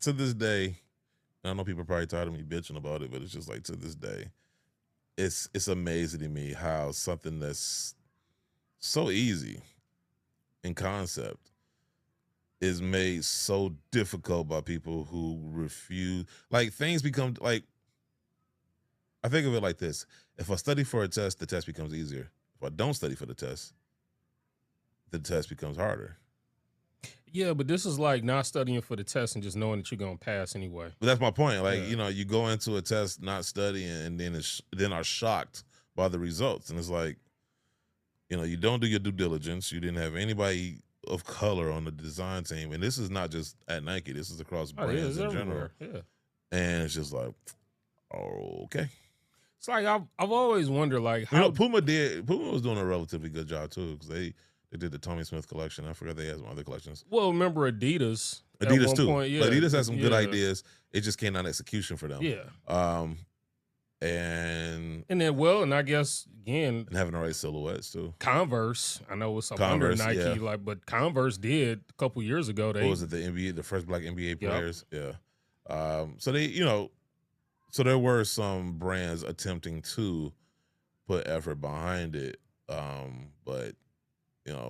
to this day, and I know people are probably tired of me bitching about it, but it's just like to this day, it's amazing to me how something that's so easy in concept is made so difficult by people who refuse. Like things become like, I think of it like this: if I study for a test, the test becomes easier. If I don't study for the test becomes harder. Yeah, but this is like not studying for the test and just knowing that you're gonna pass anyway. But that's my point. Like, Yeah. you go into a test not studying, and then are shocked by the results, and it's like, you don't do your due diligence. You didn't have anybody of color on the design team, and this is not just at Nike. This is across Oh, yeah, brands it's in general. everywhere. Yeah. And it's just like, oh, okay. It's like I've always wondered like how Puma was doing a relatively good job too, because they did the Tommy Smith collection. I forgot they had some other collections. well, remember Adidas. At Adidas one too. point, yeah, But Adidas had some good yeah, ideas. It just came down to execution for them. Yeah. And And then and I guess again having the right silhouettes too. Converse. I know it's up Converse, under Nike, yeah. but Converse did a couple years ago. What was it? The NBA, the first black NBA Yep. players. Yeah. So they, so there were some brands attempting to put effort behind it. But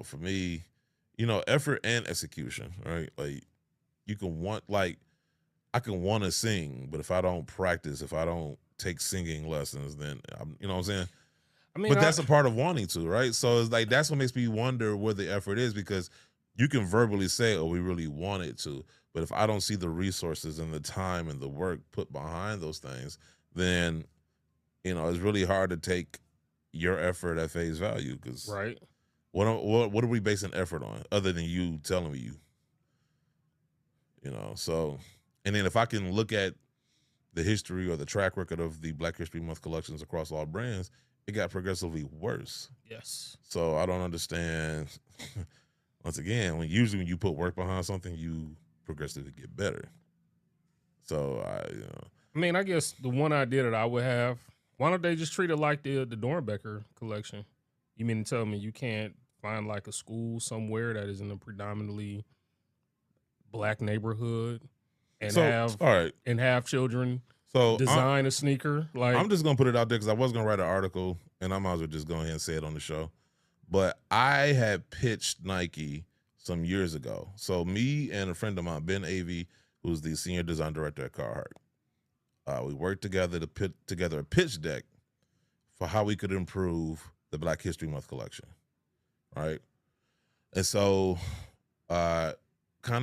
for me, effort and execution, right? Like you can I can want to sing, but if I don't practice, if I don't take singing lessons, then you know what I'm saying? I mean, But that's a part of wanting to, right? So it's like, that's what makes me wonder where the effort is, because you can verbally say, oh, we really wanted to. But if I don't see the resources and the time and the work put behind those things, then, it's really hard to take your effort at face value. Because right. what are we basing effort on other than you telling me so, and then if I can look at the history or the track record of the Black History Month collections across all brands, it got progressively worse. Yes. So I don't understand. Once again, when you put work behind something, you progressively get better. So I mean, I guess the one idea that I would have, why don't they just treat it like the Dornbecker collection? You mean to tell me you can't find like a school somewhere that is in a predominantly black neighborhood and have children design a sneaker? Like, I'm just gonna put it out there because I was gonna write an article, and I might as well just go ahead and say it on the show. But I had pitched Nike some years ago. So me and a friend of mine, Ben Avey, who's the senior design director at Carhartt, we worked together to put together a pitch deck for how we could improve the Black History Month collection, right? And so, kind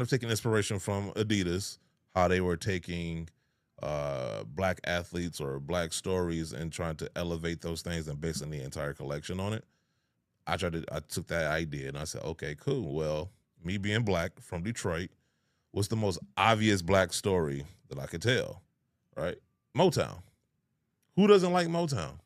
of taking inspiration from Adidas, how they were taking black athletes or black stories and trying to elevate those things and basing the entire collection on it. I took that idea and I said, okay, cool. Well, me being black from Detroit, what's the most obvious black story that I could tell, right? Motown. Who doesn't like Motown?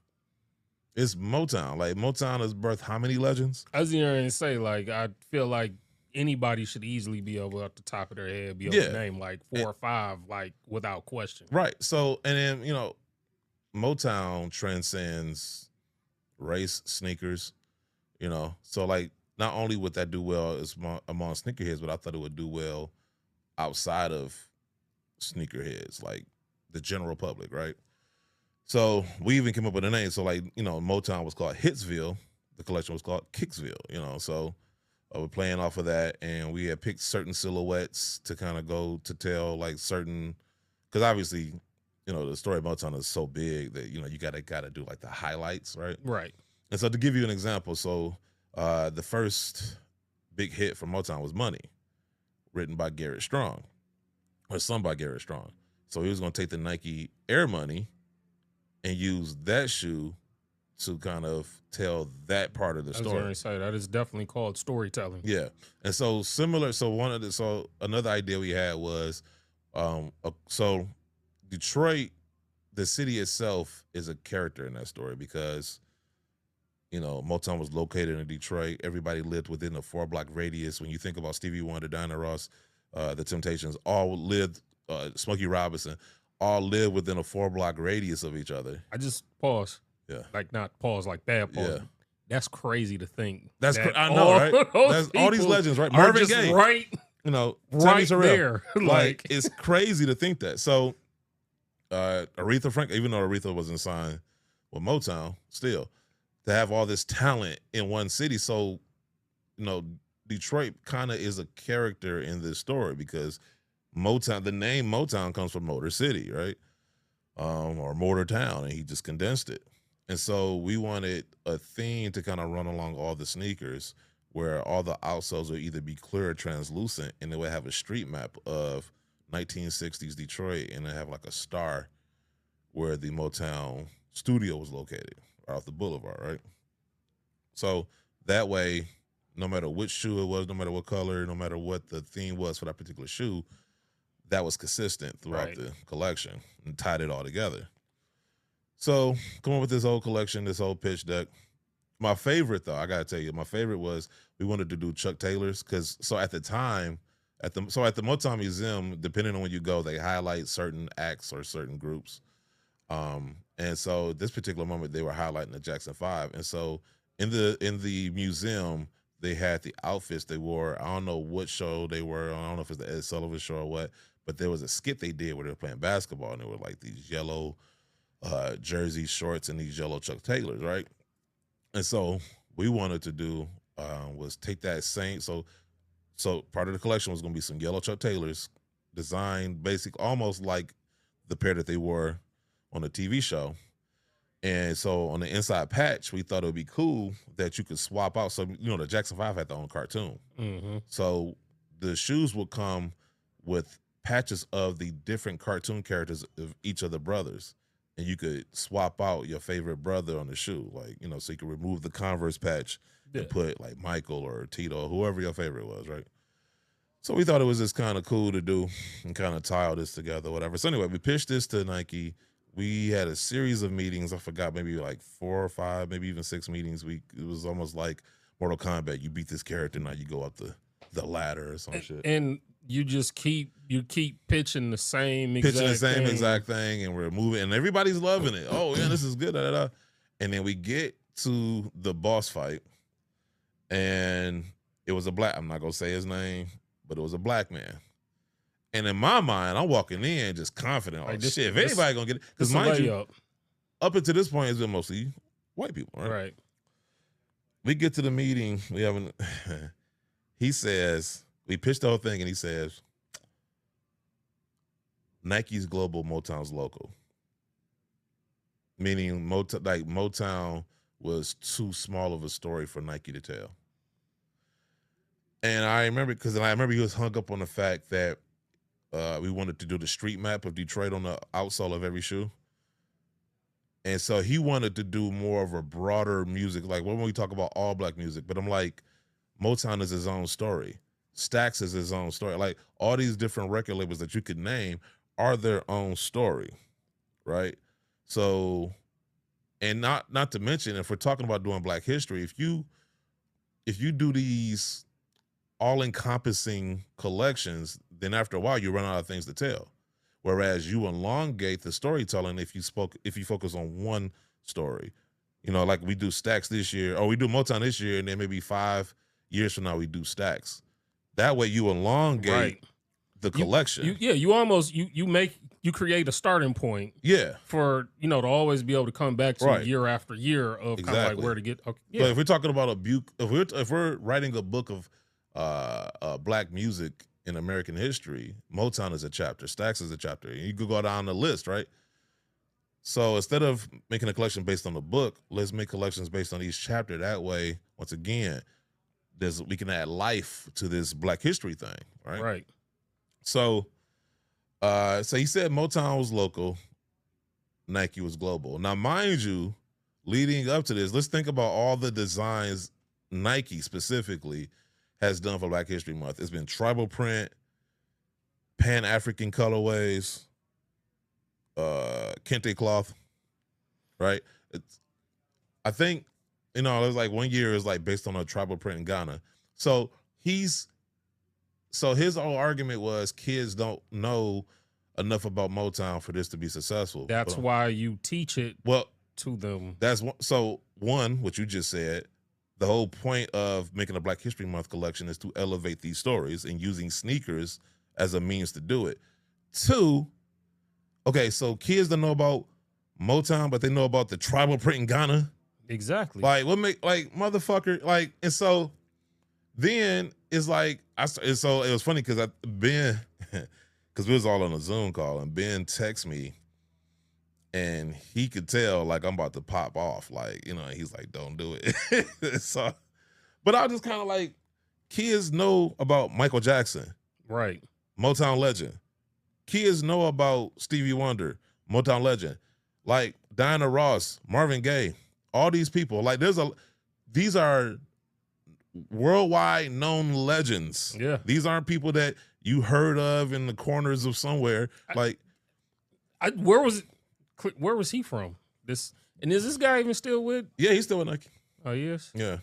It's Motown. Like, Motown has birthed how many legends? I was going to say, like, I feel like anybody should easily be able, at the top of their head, be able to name like 4 or 5, like, without question. Right. So, and then, Motown transcends race, sneakers, So, like, not only would that do well among sneakerheads, but I thought it would do well outside of sneakerheads, like the general public, right? So we even came up with a name. So, like, Motown was called Hitsville. The collection was called Kicksville, So we're playing off of that, and we had picked certain silhouettes to kind of go to tell, like, certain, because obviously, the story of Motown is so big that, you gotta do like the highlights, right? Right. And so to give you an example, so the first big hit from Motown was Money, written by Garrett Strong, or sung by Garrett Strong. So he was going to take the Nike Air Money and use that shoe to kind of tell that part of the story. I was going to say, that is definitely called storytelling. Yeah. And so another idea we had was, so Detroit, the city itself is a character in that story because, Motown was located in Detroit. Everybody lived within a 4-block radius. When you think about Stevie Wonder, Diana Ross, the Temptations, all lived, Smokey Robinson, all lived within a 4-block radius of each other. I just pause. Yeah. Like, not pause, like bad pause. Yeah. That's crazy to think. I know, right? That's all these legends, right? Marvin Gaye. Right You know, right Terrell. there. Like it's crazy to think that. So Aretha Franklin, even though Aretha wasn't signed with Motown, still to have all this talent in one city. So, you know, Detroit kind of is a character in this story because Motown, the name Motown comes from Motor City, right? Or Motor Town, and he just condensed it. And so we wanted a theme to kind of run along all the sneakers where all the outsoles would either be clear or translucent, and they would have a street map of 1960s Detroit, and they have like a star where the Motown studio was located, right off the boulevard, right? So that way, no matter which shoe it was, no matter what color, no matter what the theme was for that particular shoe, that was consistent throughout the collection and tied it all together. So come up with this whole collection, this whole pitch deck. My favorite, though, I gotta tell you, my favorite was we wanted to do Chuck Taylors because at the time, at the Motown Museum, depending on when you go, they highlight certain acts or certain groups. And so this particular moment, they were highlighting the Jackson 5. And so in the museum, they had the outfits they wore. I don't know what show they were. I don't know if it's the Ed Sullivan show or what, but there was a skit they did where they were playing basketball, and they were like these yellow jersey shorts and these yellow Chuck Taylors, right? And so we wanted to do was take that same, so part of the collection was going to be some yellow Chuck Taylors designed almost like the pair that they wore on the TV show. And so on the inside patch, we thought it would be cool that you could swap out. So, you know, the Jackson 5 had their own cartoon. Mm-hmm. So the shoes would come with patches of the different cartoon characters of each of the brothers. And you could swap out your favorite brother on the shoe. Like, you know, so you could remove the Converse patch and put like Michael or Tito, or whoever your favorite was, right? So we thought it was just kind of cool to do and kind of tie all this together, whatever. So anyway, we pitched this to Nike. We had a series of meetings. I forgot, maybe like 4 or 5, maybe even 6 meetings. It was almost like Mortal Kombat. You beat this character, now you go up the ladder or some shit. And you just keep pitching the same exact thing, and we're moving, and everybody's loving it. Oh yeah, this is good. Da, da, da. And then we get to the boss fight, and it was a black. I'm not gonna say his name, but it was a black man. And in my mind, I'm walking in just confident. Like, shit, if anybody gonna get it, because mind you, up until this point, it's been mostly white people, right? Right. We get to the meeting. We haven't. He says, we pitched the whole thing, and he says, Nike's global, Motown's local. Meaning Motown was too small of a story for Nike to tell. And I remember he was hung up on the fact that we wanted to do the street map of Detroit on the outsole of every shoe. And so he wanted to do more of a broader music, like when we talk about all black music, but I'm like, Motown is his own story. Stax is his own story. Like all these different record labels that you could name are their own story, right? So, and not to mention, if we're talking about doing Black history, if you do these all-encompassing collections, then after a while you run out of things to tell. Whereas you elongate the storytelling if you focus on one story. You know, like we do Stax this year, or we do Motown this year, and then maybe 5 years from now we do Stax. That way you elongate the collection. You create a starting point. Yeah. For, you know, to always be able to come back to year after year of kind of like where to get. Okay, yeah. But if we're talking about if we're writing a book of black music in American history, Motown is a chapter, Stax is a chapter. And you could go down the list, right? So instead of making a collection based on the book, let's make collections based on each chapter. That way, once again, we can add life to this Black history thing, right? Right. So, so he said Motown was local, Nike was global. Now, mind you, leading up to this, let's think about all the designs Nike specifically has done for Black History Month. It's been tribal print, Pan-African colorways, Kenté cloth, right? I think, you know, it was like 1 year is like based on a tribal print in Ghana. So his whole argument was kids don't know enough about Motown for this to be successful. That's why you teach it to them. That's so one, what you just said, the whole point of making a Black History Month collection is to elevate these stories and using sneakers as a means to do it. Two, okay, so kids don't know about Motown, but they know about the tribal print in Ghana. Exactly. Like, what make, like, motherfucker, like, and so then it's like, so it was funny because Ben, because we was all on a Zoom call, and Ben texted me, and he could tell, like, I'm about to pop off. Like, you know, he's like, don't do it. So, but I was just kind of like, kids know about Michael Jackson, Right. Motown legend. Kids know about Stevie Wonder, Motown legend. Like Diana Ross, Marvin Gaye, all these people. Like these are worldwide known legends. Yeah. These aren't people that you heard of in the corners of somewhere. Where was he from? Is this guy even still with? Yeah, he's still with Nike. Oh, yes. Yeah.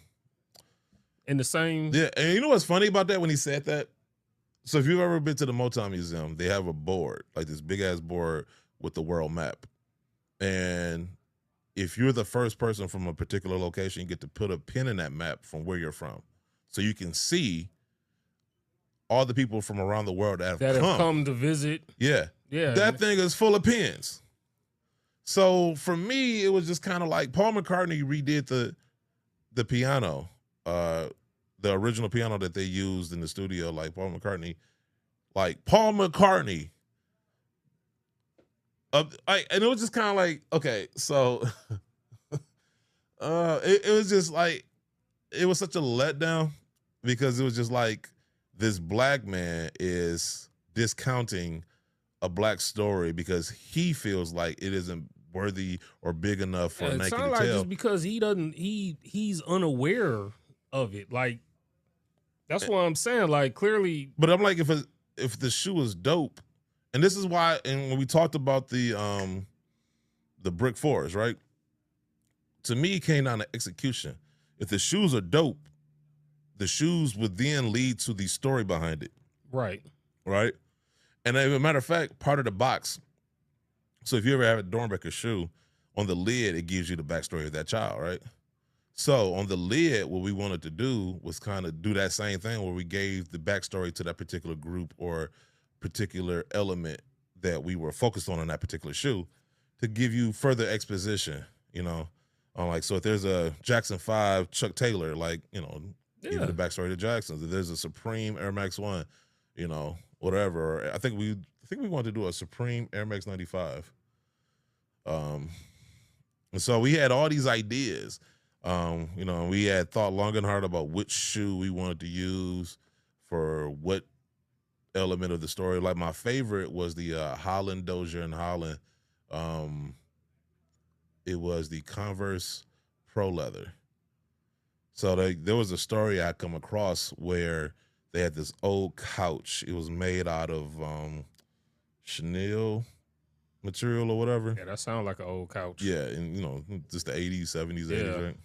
In the same. Yeah, and you know what's funny about that when he said that? So if you've ever been to the Motown Museum, they have a board, like this big ass board with the world map. And if you're the first person from a particular location, you get to put a pin in that map from where you're from. So you can see all the people from around the world that have come to visit. Yeah. Yeah. That thing is full of pins. So for me, it was just kind of like Paul McCartney redid the piano, the original piano that they used in the studio. Like Paul McCartney, and it was just kind of like, okay, so it was just like, it was such a letdown because it was just like this black man is discounting a black story because he feels like it isn't worthy or big enough for Nike to tell. Like just because he's unaware of it. Like that's what I'm saying. Like clearly, but I'm like, if the shoe is dope, and this is why, and when we talked about the brick forest, right? To me, it came down to execution. If the shoes are dope, the shoes would then lead to the story behind it. Right. Right. And as a matter of fact, part of the box. So if you ever have a Dornbecker shoe, on the lid, it gives you the backstory of that child, right? So on the lid, what we wanted to do was kind of do that same thing where we gave the backstory to that particular group or particular element that we were focused on in that particular shoe to give you further exposition, you know? Like, so if there's a Jackson 5 Chuck Taylor, like, you know, give you the backstory to Jackson's. If there's a Supreme Air Max 1, you know, whatever. I think we wanted to do a Supreme Air Max 95. And so we had all these ideas. You know, we had thought long and hard about which shoe we wanted to use for what element of the story. Like my favorite was the Holland Dozier and Holland. It was the Converse Pro Leather. So there was a story I come across where they had this old couch. It was made out of chenille material or whatever. Yeah, that sounds like an old couch. Yeah, and you know, just the 80s, 70s, 80s, right?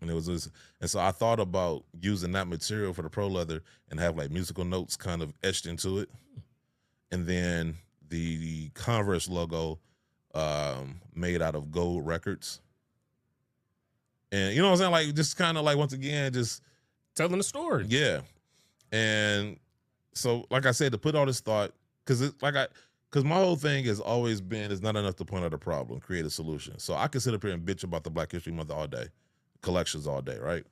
And it was this, and so I thought about using that material for the Pro Leather and have like musical notes kind of etched into it. And then the Converse logo made out of gold records. And you know what I'm saying? Like just kind of like, once again, just telling the story. Yeah. And so, like I said, to put all this thought, because my whole thing has always been, it's not enough to point out a problem, create a solution. So I can sit up here and bitch about the Black History Month all day, collections all day, right?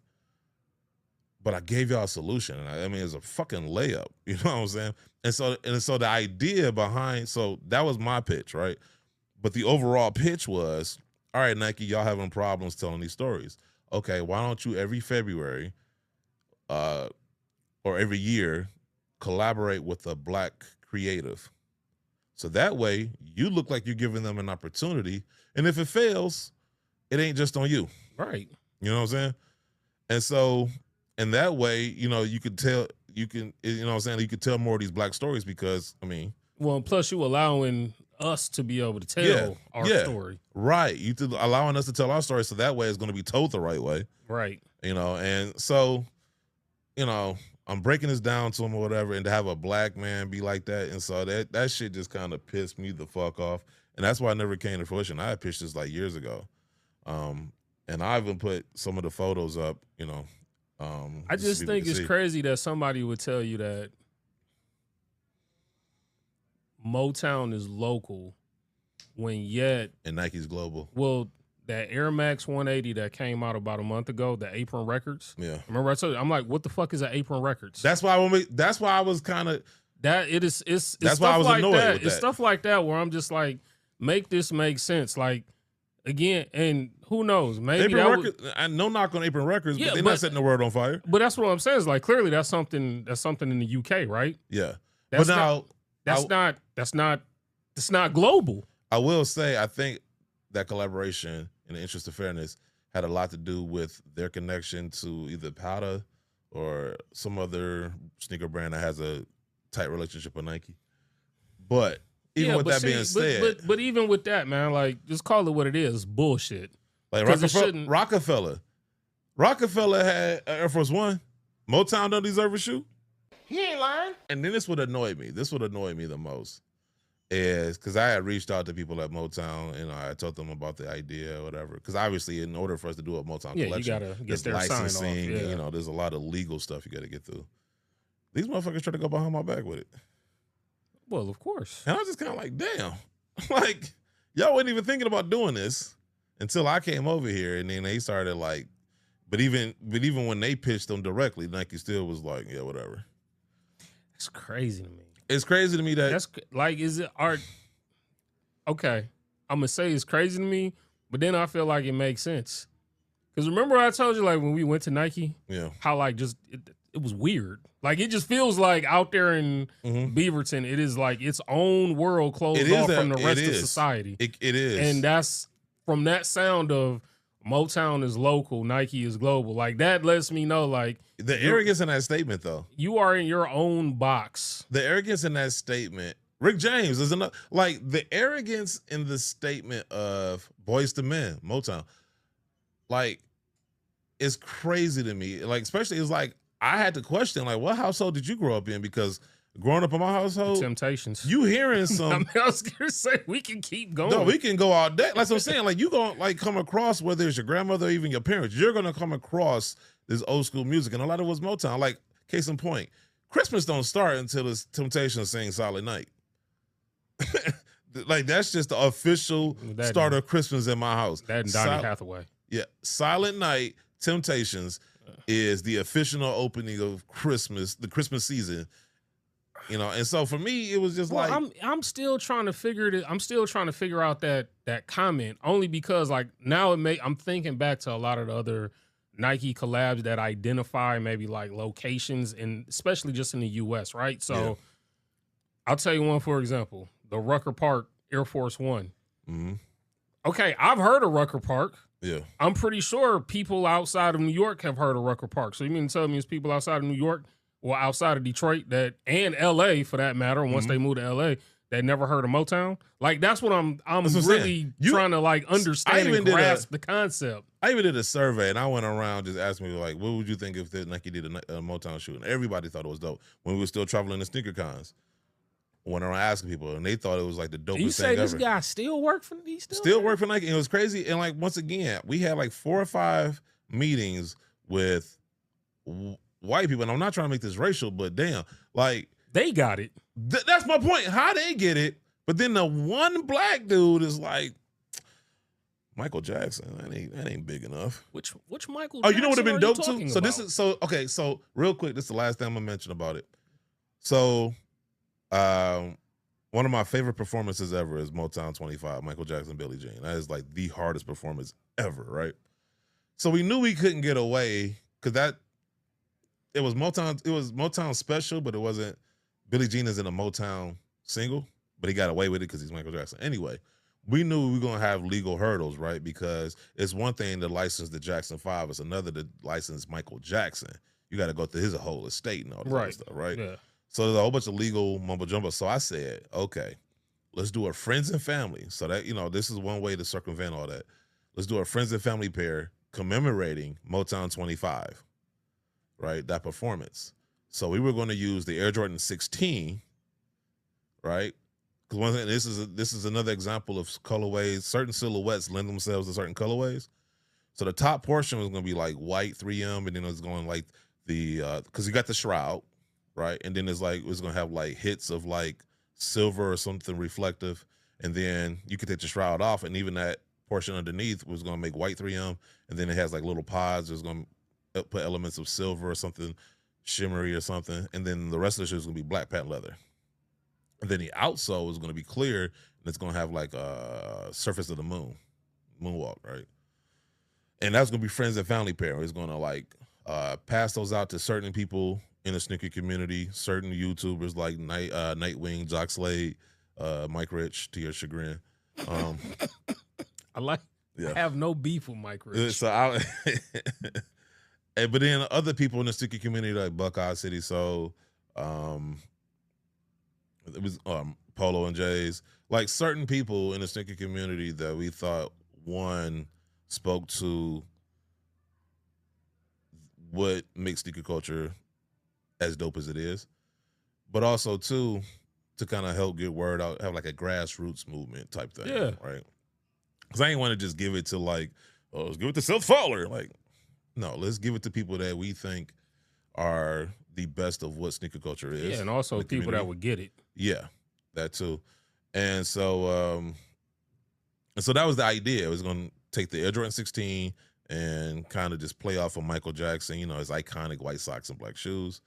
But I gave y'all a solution. And I mean, it's a fucking layup. You know what I'm saying? And so the idea behind, so that was my pitch, right? But the overall pitch was, all right, Nike, y'all having problems telling these stories. Okay, why don't you every February or every year collaborate with a black creative? So that way you look like you're giving them an opportunity. And if it fails, it ain't just on you. Right. You know what I'm saying? And so, and that way, you know, you could tell, you know what I'm saying? You could tell more of these black stories because, I mean. Well, plus you allowing us to be able to tell our story. Right. You allowing us to tell our story. So that way it's going to be told the right way. Right. You know, and so, you know, I'm breaking this down to him or whatever, and to have a black man be like that. And so that shit just kind of pissed me the fuck off. And that's why I never came to fruition. I had pitched this like years ago. And I even put some of the photos up, I just think it's crazy that somebody would tell you that Motown is local when yet and Nike's global. Well, that Air Max 180 that came out about a month ago, the Apron Records. Yeah. Remember I told you, I'm like, what the fuck is an Apron Records? That's why I was kind of that it is it's that's why I was like annoyed that. with It's that. stuff like that where I'm just like, make this make sense. Like again, and who knows? Maybe Apron Records, no knock on Apron Records, but they're not setting the world on fire. But that's what I'm saying. Is like clearly that's something in the UK, right? Yeah. That's not global. I will say I think that collaboration, in the interest of fairness, had a lot to do with their connection to either Powder or some other sneaker brand that has a tight relationship with Nike. But even with that being said, but even with that, man, like just call it what it is, bullshit. Like Rockefeller had Air Force One. Motown don't deserve a shoe. He ain't lying. And then this would annoy me. This would annoy me the most. Is because I had reached out to people at Motown and I told them about the idea or whatever. Because obviously, in order for us to do a Motown collection, you gotta get their licensing. Sign off. There's a lot of legal stuff you got to get through. These motherfuckers try to go behind my back with it. Well, of course. And I was just kind of like, damn, like y'all wasn't even thinking about doing this until I came over here, and then they started like, but even when they pitched them directly, Nike still was like, yeah, whatever. It's crazy to me. It's crazy to me that's like, is it art? Okay, I'm gonna say it's crazy to me, but then I feel like it makes sense. Because remember I told you like when we went to Nike, how like just it was weird. Like it just feels like out there in Beaverton, it is like its own world closed off from the rest of society. It is, and that's from that sound of Motown is local, Nike is global. Like that lets me know like the arrogance in that statement though. You are in your own box. The arrogance in that statement. Rick James is another, like the arrogance in the statement of Boyz II Men, Motown. Like it's crazy to me. Like especially it's like I had to question like what household did you grow up in? Because growing up in my household, Temptations. You hearing some? I mean, I was gonna say we can keep going. No, we can go all day. That's what I'm saying. Like you gonna like come across whether it's your grandmother or even your parents, you're gonna come across this old school music, and a lot of it was Motown. Like case in point, Christmas don't start until it's Temptations sing "Silent Night." Like that's just the official start of Christmas in my house. That and Donny Hathaway. Yeah, Silent Night, Temptations is the official opening of Christmas, the Christmas season. And so for me, it was just like I'm still trying to figure it. I'm still trying to figure out that comment only because like now I'm thinking back to a lot of the other Nike collabs that identify maybe like locations and especially just in the US, right? So I'll tell you one for example, the Rucker Park Air Force One. Mm-hmm. Okay, I've heard of Rucker Park. Yeah, I'm pretty sure people outside of New York have heard of Rucker Park. So you mean to tell me it's people outside of New York? Well, outside of Detroit and LA for that matter, once they moved to LA, they never heard of Motown. Like that's what I'm really trying to like understand and grasp the concept. I even did a survey and I went around just asking me like, what would you think if Nike did a Motown shoe? And everybody thought it was dope when we were still traveling to sneaker cons. Went around asking people and they thought it was like the dopest thing ever. You say this guy still work for Nike? Still work for Nike. And it was crazy. And like once again, we had like 4 or 5 meetings with white people, and I'm not trying to make this racial, but damn, like they got it. That's my point. How they get it, but then the one black dude is like Michael Jackson. That ain't big enough. Which Michael? Oh, you know what would have been dope too. So about? This is okay. So real quick, this is the last thing I'm gonna mention about it. So, one of my favorite performances ever is Motown 25, Michael Jackson, Billie Jean. That is like the hardest performance ever, right? So we knew we couldn't get away because it was Motown special, but it wasn't. Billie Jean is in a Motown single, but he got away with it because he's Michael Jackson. Anyway, we knew we were going to have legal hurdles, right? Because it's one thing to license the Jackson 5. It's another to license Michael Jackson. You got to go through his whole estate and all that other stuff, right? Yeah. So there's a whole bunch of legal mumbo jumbo. So I said, okay, let's do a friends and family. So that, this is one way to circumvent all that. Let's do a friends and family pair commemorating Motown 25. Right, that performance. So we were going to use the Air Jordan 16, right? Because this is another example of colorways. Certain silhouettes lend themselves to certain colorways. So the top portion was gonna be like white 3M, and then it was going like the because you got the shroud, right? And then it's gonna have like hits of like silver or something reflective, and then you could take the shroud off, and even that portion underneath was gonna make white 3M, and then it has like little pods. It's gonna put elements of silver or something shimmery or something, and then the rest of the shit is gonna be black patent leather. And then the outsole is gonna be clear, and it's gonna have like a surface of the moonwalk, right? And that's gonna be friends and family pair. It's gonna like pass those out to certain people in the sneaker community, certain YouTubers like Nightwing, Jock Slade, Mike Rich, to your chagrin. I have no beef with Mike Rich. So but then other people in the sneaker community like Buckeye City, so it was Polo and J's, like certain people in the sneaker community that we thought one spoke to what makes sneaker culture as dope as it is, but also two, to kind of help get word out, have like a grassroots movement type thing, right? Because I ain't want to just give it to like, oh, let's give it to Seth Fowler. Like, no, let's give it to people that we think are the best of what sneaker culture is. Yeah, and also people that would get it. Yeah, that too. And so that was the idea. It was going to take the Air Jordan 16 and kind of just play off of Michael Jackson, you know, his iconic white socks and black shoes.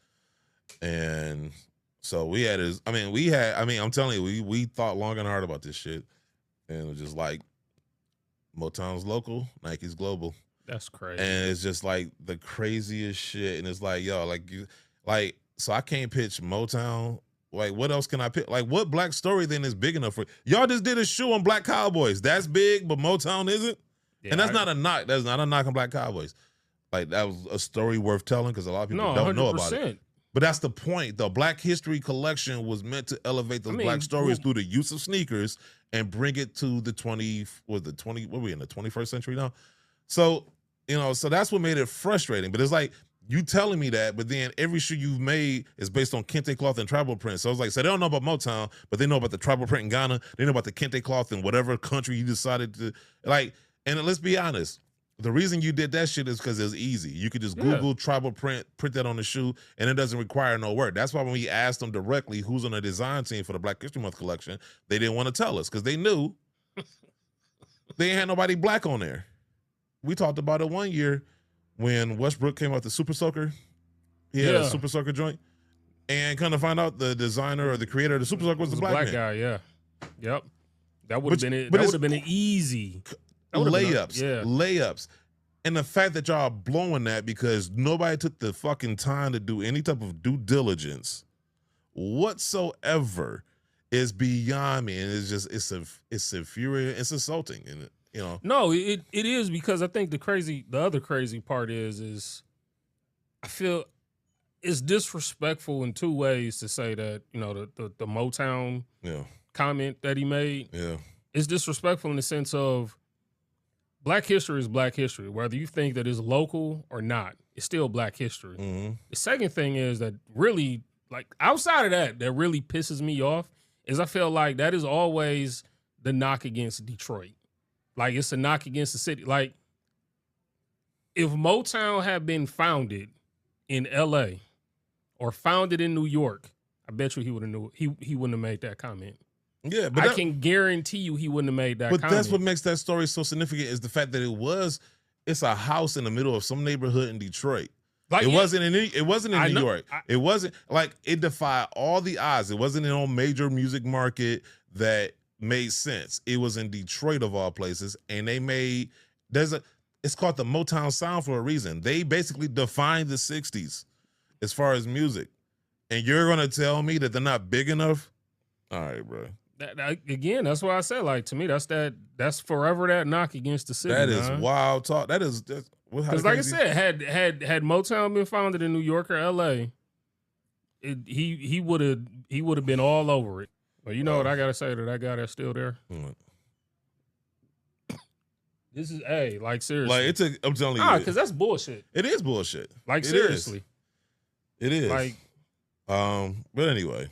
And so I'm telling you, we thought long and hard about this shit. And it was just like, Motown's local, Nike's global. That's crazy. And it's just like the craziest shit. And it's like, yo, so I can't pitch Motown. Like, what else can I pitch? Like, what black story then is big enough for y'all? Just did a shoe on Black Cowboys. That's big, but Motown isn't. Yeah, and that's not a knock. That's not a knock on Black Cowboys. Like, that was a story worth telling because a lot of people don't know about it. But that's the point. The Black History Collection was meant to elevate those black stories through the use of sneakers and bring it to the 20, what are we in, the 21st century now? So, you know, so that's what made it frustrating. But it's like, you telling me that, but then every shoe you've made is based on Kenté cloth and tribal print. So it's like, so they don't know about Motown, but they know about the tribal print in Ghana. They know about the Kenté cloth in whatever country you decided to, like, and let's be honest, the reason you did that shit is because it's easy. You could just Google tribal print that on the shoe, and it doesn't require no work. That's why when we asked them directly who's on the design team for the Black History Month collection, they didn't want to tell us because they knew they ain't had nobody black on there. We talked about it one year when Westbrook came out the Super Soaker. He had a Super Soaker joint, and kind of find out the designer or the creator of the Super Soaker was the black man. Guy. Yeah, yep. That would have been it. That would have been an easy. Layups. And the fact that y'all are blowing that because nobody took the fucking time to do any type of due diligence whatsoever is beyond me. And it's just, it's infuriating. It's insulting. And, you know. No, it is, because I think the other crazy part is I feel it's disrespectful in two ways to say that, you know, the Motown comment that he made. Yeah. It's disrespectful in the sense of, Black history is Black history. Whether you think that it's local or not, it's still Black history. Mm-hmm. The second thing is that really, like, outside of that really pisses me off is I feel like that is always the knock against Detroit. Like, it's a knock against the city. Like, if Motown had been founded in L.A. or founded in New York, I bet you he wouldn't have made that comment. Yeah, but I can guarantee you he wouldn't have made that comment. But that's what makes that story so significant is the fact that it's a house in the middle of some neighborhood in Detroit. Like, it wasn't in New York. It wasn't like, it defied all the odds. It wasn't in a major music market that made sense. It was in Detroit of all places, and it's called the Motown sound for a reason. They basically defined the 60s as far as music. And you're gonna tell me that they're not big enough? All right, bro. Again, that's why I said, like, to me, that's forever that knock against the city. That is wild talk. Because like I said, had Motown been founded in New York or LA, he would have been all over it. But you know what I gotta say to that guy that's still there? This is like, seriously. Like, I'm telling you, because that's bullshit. It is bullshit. Like, seriously, it is. Like, but anyway.